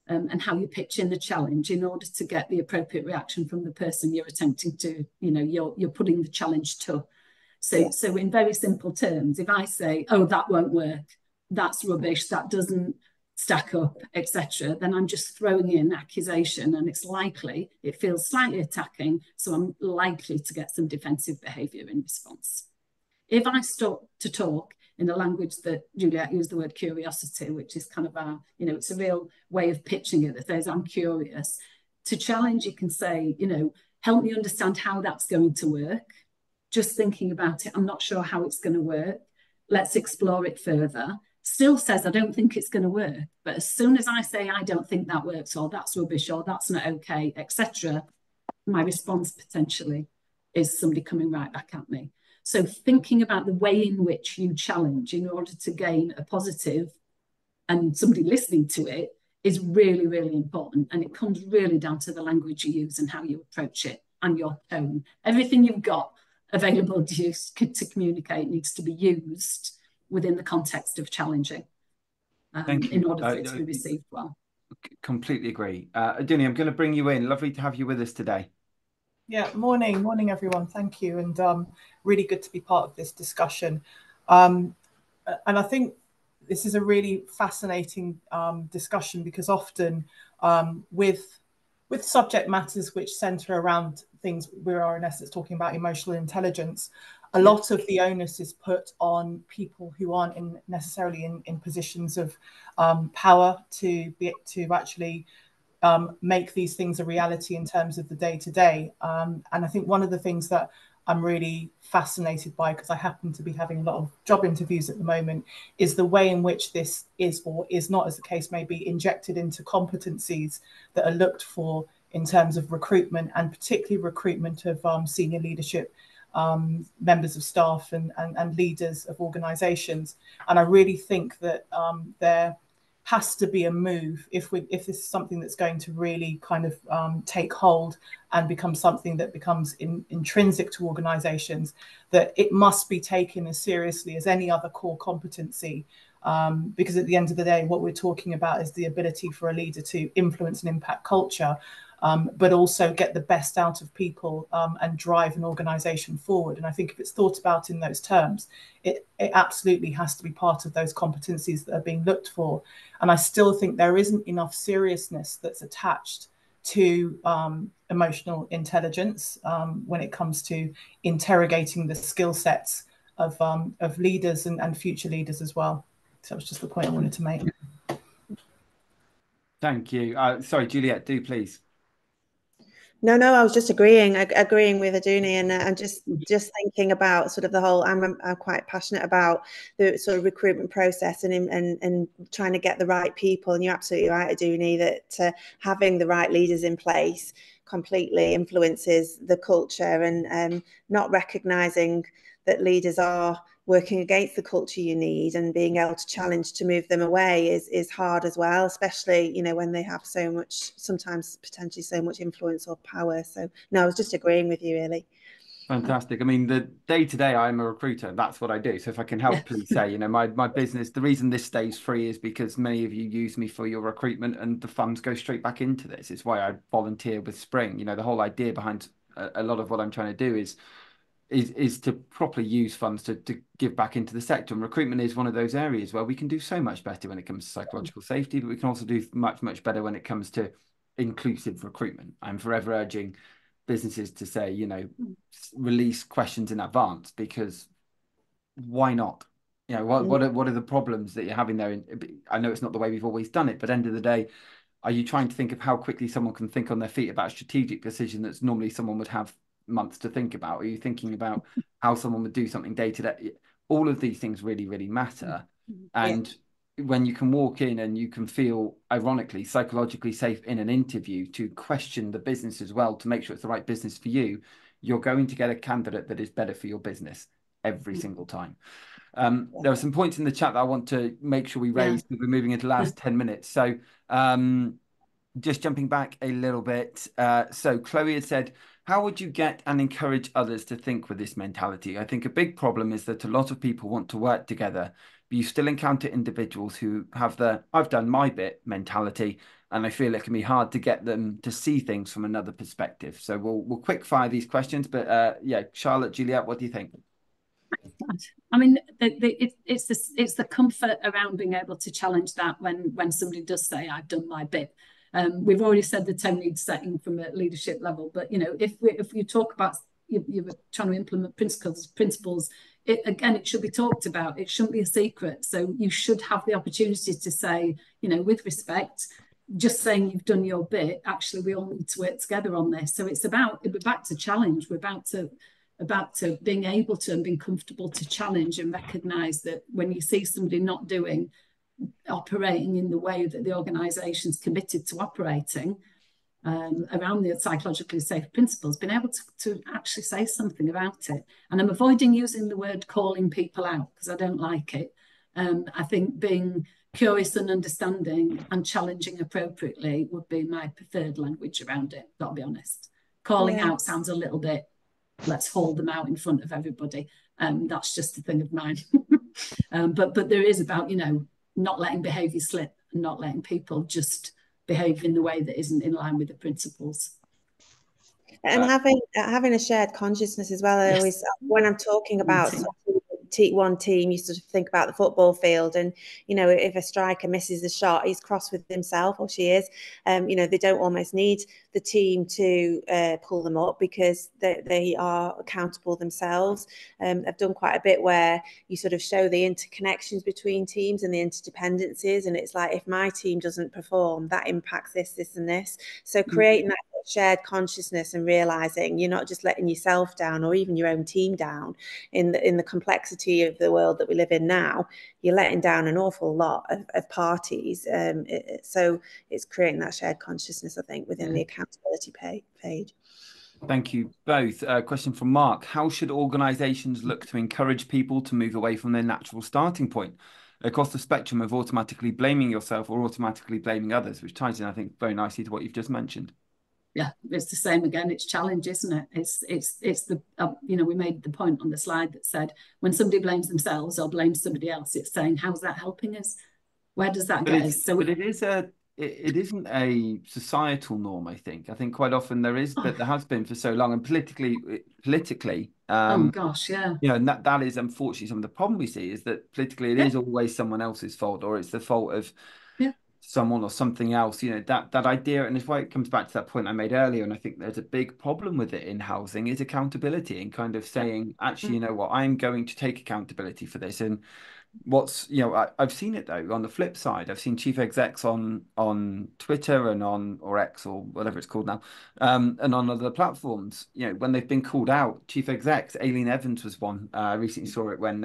and how you pitch in the challenge in order to get the appropriate reaction from the person you're attempting to, you're putting the challenge to. So in very simple terms, if I say, oh, that won't work, that's rubbish, that doesn't stack up, etc., then I'm just throwing in accusation, and it feels slightly attacking, so I'm likely to get some defensive behaviour in response. If I start to talk in a language that Juliet used the word curiosity, which is kind of it's a real way of pitching it that says, I'm curious. To challenge, you can say, help me understand how that's going to work. Just thinking about it, I'm not sure how it's going to work. Let's explore it further. Still says, I don't think it's going to work. But as soon as I say, I don't think that works, or that's rubbish, or that's not okay, etc., my response potentially is somebody coming right back at me. So thinking about the way in which you challenge in order to gain a positive and somebody listening to it is really, really important. And it comes really down to the language you use and how you approach it and your tone. Everything you've got available to you to communicate needs to be used within the context of challenging in order for it to be received well. Completely agree. Dunny, I'm going to bring you in. Lovely to have you with us today. Yeah, morning everyone. Thank you, and really good to be part of this discussion. And I think this is a really fascinating discussion, because often with subject matters which centre around things, we are in essence talking about emotional intelligence. a lot of the onus is put on people who aren't necessarily in positions of power to actually make these things a reality in terms of the day-to-day. And I think one of the things that I'm really fascinated by, because I happen to be having a lot of job interviews at the moment, is the way in which this is, or is not, as the case may be, injected into competencies that are looked for in terms of recruitment, and particularly recruitment of senior leadership, members of staff and leaders of organisations. And I really think that there has to be a move if this is something that's going to really kind of take hold and become something that becomes intrinsic to organisations, that it must be taken as seriously as any other core competency. Because at the end of the day, what we're talking about is the ability for a leader to influence and impact culture, but also get the best out of people and drive an organisation forward. And I think if it's thought about in those terms, it absolutely has to be part of those competencies that are being looked for. And I still think there isn't enough seriousness that's attached to emotional intelligence when it comes to interrogating the skill sets of leaders and future leaders as well. So that was just the point I wanted to make. Thank you. Sorry, Juliet, do please. No, I was just agreeing with Aduni, and I'm just thinking about sort of the whole. I'm quite passionate about the sort of recruitment process and trying to get the right people. And you're absolutely right, Aduni, that having the right leaders in place completely influences the culture, and not recognizing that leaders are working against the culture you need and being able to challenge to move them away is hard as well, especially, you know, when they have so much, sometimes potentially so much influence or power. So no, I was just agreeing with you, really. Fantastic. I mean, the day-to-day, I'm a recruiter. That's what I do. So if I can help, please say, you know, my business, the reason this stays free is because many of you use me for your recruitment, and the funds go straight back into this. It's why I volunteer with Spring. You know, the whole idea behind a lot of what I'm trying to do is to properly use funds to give back into the sector. And recruitment is one of those areas where we can do so much better when it comes to psychological safety, but we can also do much better when it comes to inclusive recruitment. I'm forever urging businesses to say, you know, release questions in advance, because why not? You know, what are the problems that you're having there? I know it's not the way we've always done it, but end of the day, are you trying to think of how quickly someone can think on their feet about a strategic decision that's normally someone would have months to think about? Are you thinking about how someone would do something day to day? All of these things really, really matter. And when you can walk in and you can feel, ironically, psychologically safe in an interview to question the business as well, to make sure it's the right business for you, you're going to get a candidate that is better for your business every single time. There are some points in the chat that I want to make sure we raise, because we're moving into the last 10 minutes. So just jumping back a little bit. So Chloe had said, how would you get and encourage others to think with this mentality? I think a big problem is that a lot of people want to work together, but you still encounter individuals who have the I've done my bit mentality, and I feel it can be hard to get them to see things from another perspective. So we'll quick fire these questions, but yeah, Charlotte, Juliet, what do you think? I mean, it's the comfort around being able to challenge that when somebody does say, I've done my bit. We've already said the tone needs setting from a leadership level, but you know, if you talk about you're trying to implement principles, it should be talked about. It shouldn't be a secret. So you should have the opportunity to say, you know, with respect, just saying you've done your bit. Actually, we all need to work together on this. So we're back to challenge. We're about to being able to and being comfortable to challenge and recognise that when you see somebody not operating in the way that the organisation's committed to operating around the psychologically safe principles, being able to actually say something about it. And I'm avoiding using the word calling people out because I don't like it. I think being curious and understanding and challenging appropriately would be my preferred language around it, got to be honest. Calling out sounds a little bit, let's hold them out in front of everybody. That's just a thing of mine. But there is about, you know, not letting behaviour slip and not letting people just behave in the way that isn't in line with the principles. And having a shared consciousness as well. I always, when I'm talking about one team, you sort of think about the football field, and you know, if a striker misses the shot, he's cross with himself, or she is. You know, they don't almost need the team to pull them up, because they are accountable themselves. I've done quite a bit where you sort of show the interconnections between teams and the interdependencies, and it's like, if my team doesn't perform, that impacts this and this. So creating that shared consciousness and realizing you're not just letting yourself down or even your own team down in the complexity of the world that we live in now. You're letting down an awful lot of parties. So it's creating that shared consciousness, I think, within the accountability page. Thank you both. Question from Mark. How should organisations look to encourage people to move away from their natural starting point across the spectrum of automatically blaming yourself or automatically blaming others, which ties in, I think, very nicely to what you've just mentioned? Yeah, it's the same again. It's challenge, isn't it? It's the you know, we made the point on the slide that said when somebody blames themselves or blames somebody else, it's saying, how's that helping us? Where does that get us? So, but it isn't a societal norm. I think quite often there is, but there has been for so long, and politically. Oh gosh, yeah. You know, and that is unfortunately some of the problem we see, is that politically it is always someone else's fault, or it's the fault of someone or something else. You know, that idea, and it's why it comes back to that point I made earlier. And I think there's a big problem with it in housing, is accountability, and kind of saying, actually, you know what, I'm going to take accountability for this. And you know, I've seen it though on the flip side. I've seen chief execs on Twitter and or X or whatever it's called now, and on other platforms, you know, when they've been called out, chief execs, Aileen Evans was one. I recently saw it when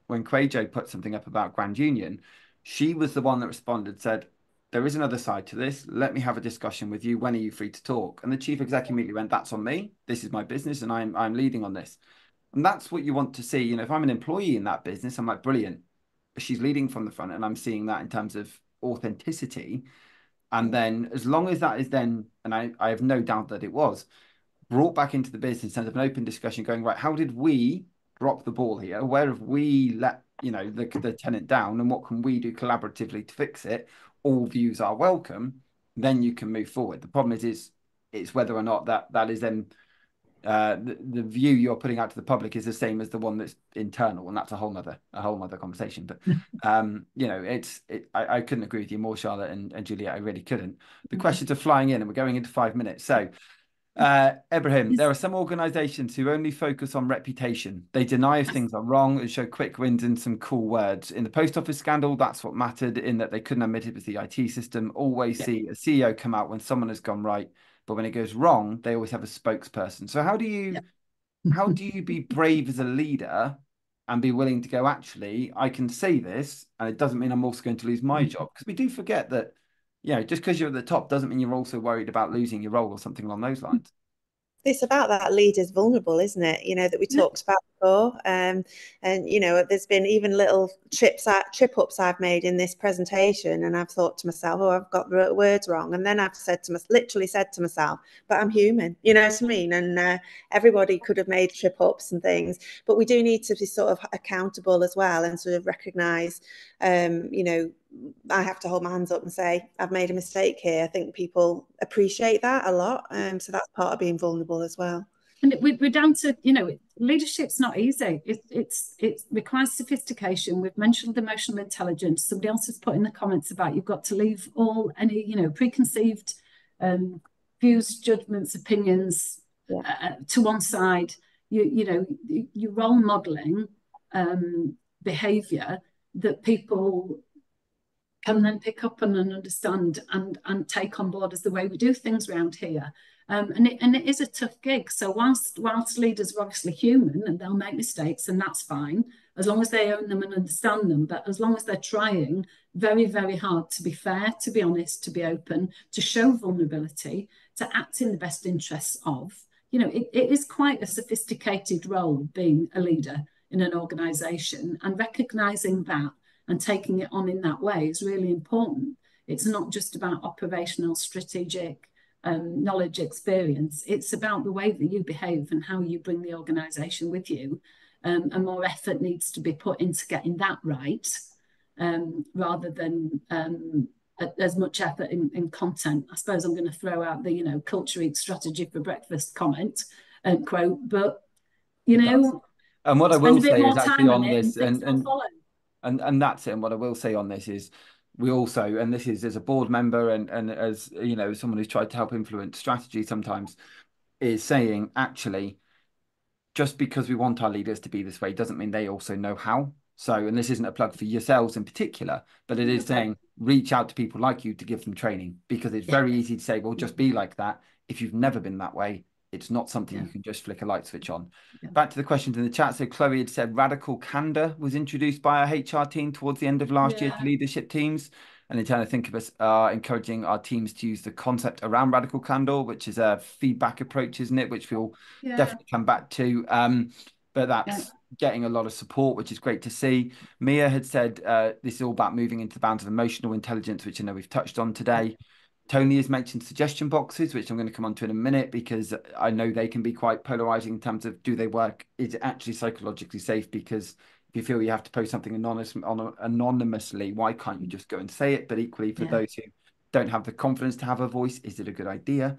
Quajo put something up about Grand Union. She was the one that responded, said, there is another side to this. Let me have a discussion with you. When are you free to talk? And the chief exec immediately went, that's on me. This is my business, and I'm leading on this. And that's what you want to see. You know, if I'm an employee in that business, I'm like, brilliant. She's leading from the front, and I'm seeing that in terms of authenticity. And then as long as that is then, and I have no doubt that it was, brought back into the business in terms of an open discussion going, right, how did we drop the ball here? Where have we let, you know, the tenant down, and what can we do collaboratively to fix it? All views are welcome. Then you can move forward. The problem is it's whether or not that is then the view you're putting out to the public is the same as the one that's internal, and that's a whole nother conversation. But you know, I couldn't agree with you more, Charlotte and Juliet. I really couldn't. The questions are flying in, and we're going into 5 minutes. So Ibrahim, there are some organizations who only focus on reputation. They deny if things are wrong and show quick wins and some cool words. In the post office scandal, that's what mattered, in that they couldn't admit it was the IT system. Always see a CEO come out when someone has gone right, but when it goes wrong, they always have a spokesperson. So how do you be brave as a leader and be willing to go, actually, I can say this, and it doesn't mean I'm also going to lose my job? Because we do forget that, you know, just because you're at the top doesn't mean you're also worried about losing your role or something along those lines. It's about that leader's vulnerable, isn't it? You know, that we talked about before. And, you know, there's been even little trip ups I've made in this presentation, and I've thought to myself, oh, I've got the words wrong. And then I've literally said to myself, but I'm human, you know what I mean? And everybody could have made trip ups and things, but we do need to be sort of accountable as well, and sort of recognise, you know, I have to hold my hands up and say, I've made a mistake here. I think people appreciate that a lot. So that's part of being vulnerable as well. And we're down to, you know, leadership's not easy. It requires sophistication. We've mentioned emotional intelligence. Somebody else has put in the comments about you've got to leave all any, you know, preconceived views, judgments, opinions to one side. You know, you're role modeling behaviour that people can then pick up and understand and take on board as the way we do things around here. And it is a tough gig. So whilst leaders are obviously human and they'll make mistakes, and that's fine, as long as they own them and understand them, but as long as they're trying very, very hard to be fair, to be honest, to be open, to show vulnerability, to act in the best interests of, you know, it is quite a sophisticated role being a leader in an organisation, and recognising that and taking it on in that way is really important. It's not just about operational, strategic knowledge, experience. It's about the way that you behave and how you bring the organisation with you. And more effort needs to be put into getting that right, rather than as much effort in content. I suppose I'm going to throw out the, you know, culture eats strategy for breakfast comment and quote, but, you know... And what I spend will a bit say more is actually time on on it, this, and things will follow. and that's it. And what I will say on this is we also, and this is as a board member and as you know, someone who's tried to help influence strategy sometimes, is saying actually just because we want our leaders to be this way doesn't mean they also know how. So, and this isn't a plug for yourselves in particular, but it is saying reach out to people like you to give them training, because it's very easy to say, well, just be like that. If you've never been that way, it's not something you can just flick a light switch on. Back to the questions in the chat. So Chloe had said radical candor was introduced by our HR team towards the end of last year to leadership teams. And in turn, I think of us encouraging our teams to use the concept around radical candor, which is a feedback approach, isn't it? Which we'll definitely come back to. But that's getting a lot of support, which is great to see. Mia had said this is all about moving into the bounds of emotional intelligence, which I know we've touched on today. Tony has mentioned suggestion boxes, which I'm going to come on to in a minute, because I know they can be quite polarizing in terms of do they work? Is it actually psychologically safe? Because if you feel you have to post something anonymously, why can't you just go and say it? But equally, for those who don't have the confidence to have a voice, is it a good idea?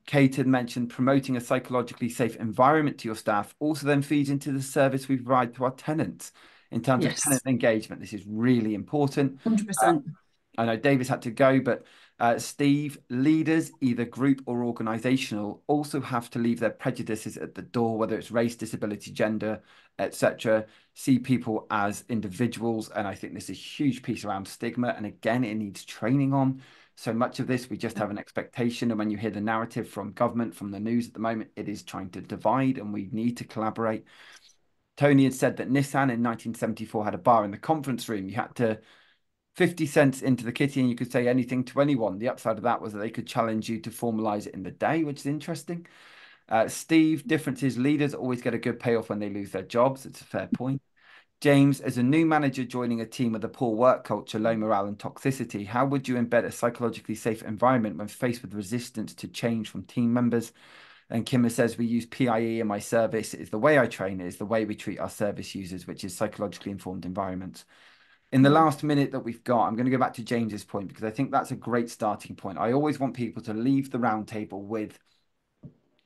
Kate had mentioned promoting a psychologically safe environment to your staff also then feeds into the service we provide to our tenants in terms of tenant engagement. This is really important. 100%. I know Davis had to go, but Steve, leaders, either group or organizational, also have to leave their prejudices at the door, whether it's race, disability, gender, etc. See people as individuals. And I think there's a huge piece around stigma. And again, it needs training on. So much of this, we just have an expectation. And when you hear the narrative from government, from the news at the moment, it is trying to divide, and we need to collaborate. Tony had said that Nissan in 1974 had a bar in the conference room. You had to 50 cents into the kitty and you could say anything to anyone. The upside of that was that they could challenge you to formalize it in the day, which is interesting. Steve, difference is leaders always get a good payoff when they lose their jobs. It's a fair point. James, as a new manager joining a team with a poor work culture, low morale and toxicity, how would you embed a psychologically safe environment when faced with resistance to change from team members? And Kimmer says, we use PIE in my service. It's the way I train. It is the way we treat our service users, which is psychologically informed environments. In the last minute that we've got, I'm going to go back to James's point, because I think that's a great starting point. I always want people to leave the roundtable with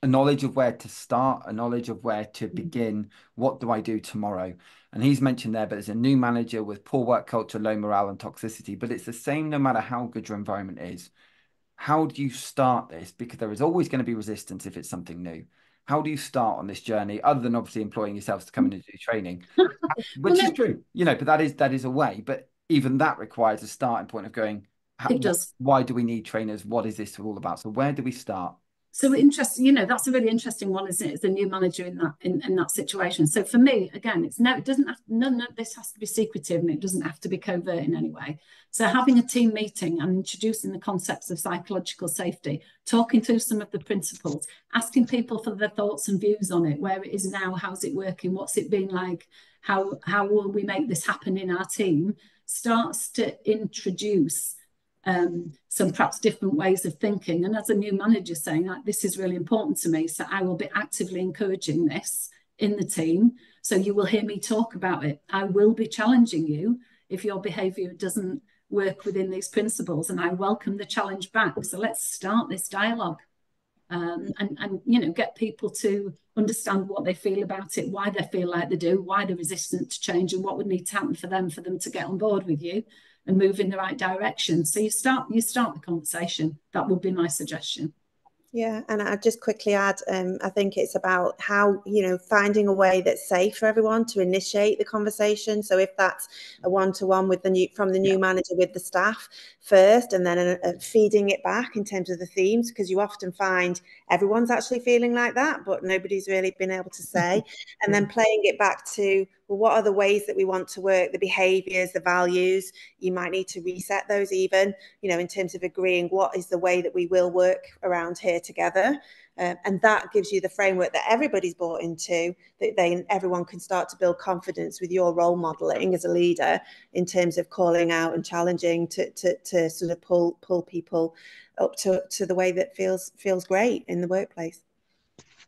a knowledge of where to start, a knowledge of where to begin. What do I do tomorrow? And he's mentioned there, but as a new manager with poor work culture, low morale and toxicity, but it's the same no matter how good your environment is. How do you start this? Because there is always going to be resistance if it's something new. How do you start on this journey, other than obviously employing yourselves to come in and do training? Which is true, you know, but that is a way. But even that requires a starting point of going, It does. why do we need trainers? What is this all about? So where do we start? So interesting, you know, that's a really interesting one, isn't it? As a new manager in that situation. So for me, again, it doesn't have, none of this has to be secretive, and it doesn't have to be covert in any way. So having a team meeting and introducing the concepts of psychological safety, talking through some of the principles, asking people for their thoughts and views on it, where it is now, how's it working, what's it been like, how will we make this happen in our team, starts to introduce some perhaps different ways of thinking. And as a new manager saying, like, this is really important to me, so I will be actively encouraging this in the team. So you will hear me talk about it. I will be challenging you if your behaviour doesn't work within these principles, and I welcome the challenge back. So let's start this dialogue. And you know, get people to understand what they feel about it, why they feel like they do, why they're resistant to change, and what would need to happen for them to get on board with you and move in the right direction. So you start the conversation. That would be my suggestion. Yeah, and I'd just quickly add, I think it's about how, you know, finding a way that's safe for everyone to initiate the conversation. So if that's a one-to-one with the new manager with the staff first, and then feeding it back in terms of the themes, because you often find everyone's actually feeling like that, but nobody's really been able to say, and then playing it back to, well, what are the ways that we want to work, the behaviours, the values? You might need to reset those even, you know, in terms of agreeing what is the way that we will work around here together. And that gives you the framework that everybody's bought into, that everyone can start to build confidence with your role modelling as a leader in terms of calling out and challenging to sort of pull people up to the way that feels great in the workplace.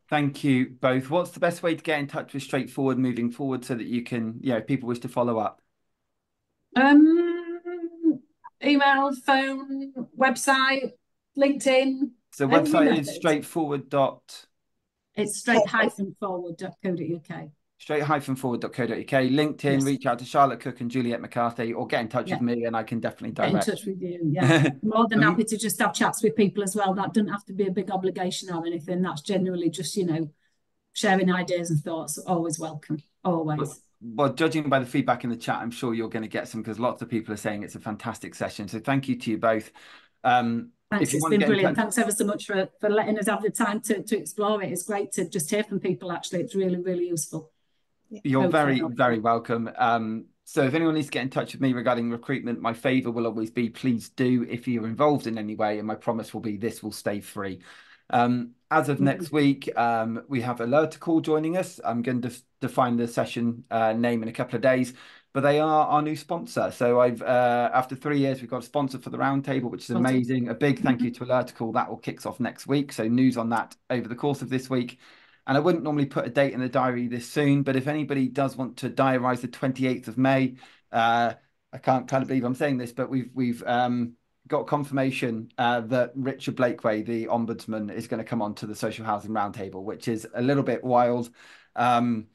Thank you both. What's the best way to get in touch with Straightforward moving forward, so that you can, you know, if people wish to follow up? Email, phone, website, LinkedIn. So website is straightforward. It's straight-forward.co.uk. straight-forward.co.uk, LinkedIn, Yes. reach out to Charlotte Cook and Juliet McCarthy, or get in touch with me and I can definitely Get in direct. touch with you. Yeah, more than happy to just have chats with people as well. That doesn't have to be a big obligation or anything. That's generally just, you know, sharing ideas and thoughts. Always welcome, always. Well, judging by the feedback in the chat, I'm sure you're going to get some, because lots of people are saying it's a fantastic session. So thank you to you both. Thanks, it's been brilliant. Thanks ever so much for letting us have the time to explore it. It's great to just hear from people, actually. It's really, really useful. You're very, very welcome. So if anyone needs to get in touch with me regarding recruitment, my favour will always be, please do, if you're involved in any way, and my promise will be this will stay free. As of next week, we have Alertical joining us. I'm going to define the session name in a couple of days, but they are our new sponsor. So I've after 3 years, we've got a sponsor for the roundtable, which is amazing. A big thank you to Alertical. That will kick off next week. So news on that over the course of this week. And I wouldn't normally put a date in the diary this soon, but if anybody does want to diarise the 28th of May, I can't kind of believe I'm saying this, but we've got confirmation that Richard Blakeway, the Ombudsman, is going to come on to the Social Housing Roundtable, which is a little bit wild. I'm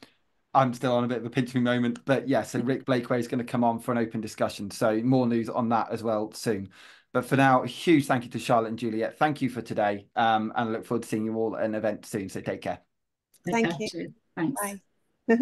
still on a bit of a pinch me moment, but yeah, so Rick Blakeway is going to come on for an open discussion. So more news on that as well soon. But for now, a huge thank you to Charlotte and Juliet. Thank you for today. And I look forward to seeing you all at an event soon. So take care. Thank you. Thanks. Bye.